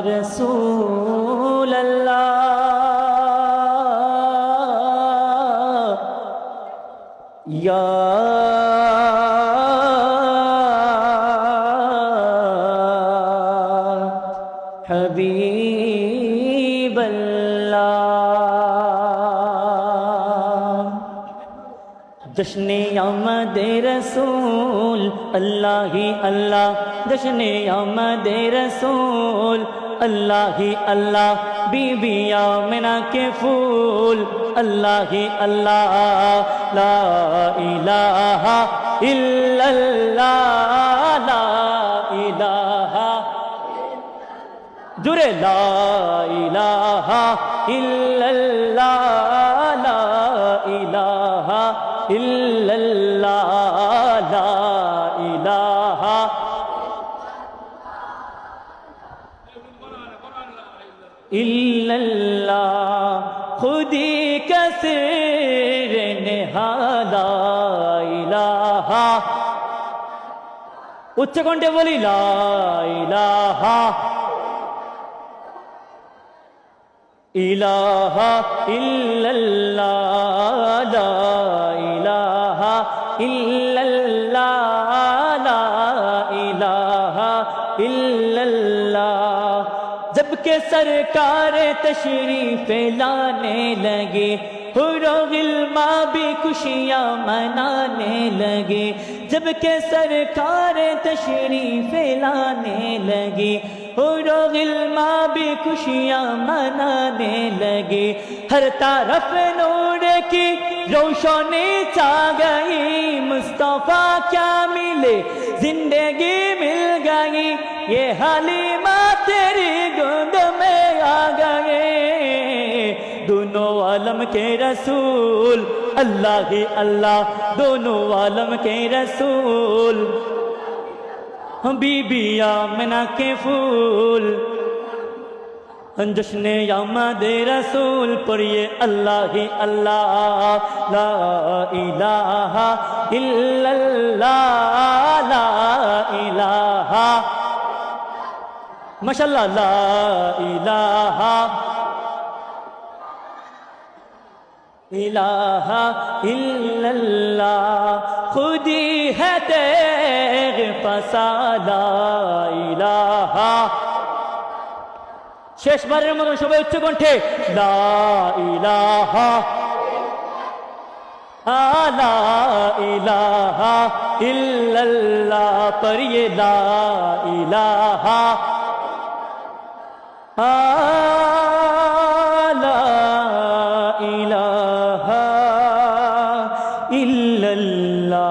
रसूल अल्लाह या हबीब अल्लाह। जश्ने आमद रसूल अल्लाह ही अल्लाह, जश्ने आमद रसूल अल्लाह ही अल्लाह। बीबी आमिना के फूल अल्लाह ही अल्लाह। ला इलाहा इल्लल्लाह, ला इलाहा जुरे, ला इलाहा इल्लल्लाह, ला इलाहा इल्लल्लाह, ला इलाहा इल्लल्लाह। खुदी का सिर नेहाला इलाहा, उच्च कंठे बोली ला इलाहा इलाहा इल्लल्लाह, ला इलाहा इल्लल्लाह, ला इलाहा इल्लल्लाह। जबकि सरकार तशरीफ लाने लगे, हुर्र-ओ-गिल्मा भी खुशियाँ मनाने लगे। जबकि सरकार तशरीफ लाने लगे, हुर्र-ओ-गिल्मा भी खुशियाँ मनाने लगे। हर तरफ नूर की रोशनी छा गई, मुस्तफा क्या मिले जिंदगी मिल गई। ये हलीमा तेरी गोद में आ गए, दोनों आलम के रसूल अल्लाह ही अल्लाह, दोनों आलम के रसूल। बीबी आमिना के फूल जश्ने आमद रसूल पढ़िए अल्लाह ही अल्लाह। ला इलाहा इल्लल्लाह, ला इलाहा माशाअल्लाह, ला इलाहा इलाहा इल्लल्लाह। खुदी है तेग फसादा इलाहा। शेष बारेर मत सबाई उच्च कण्ठे ला इलाहा, ला इलाहा इल्लल्लाह पढ़िए ला इलाहा, ला इलाहा इल्लल्लाह।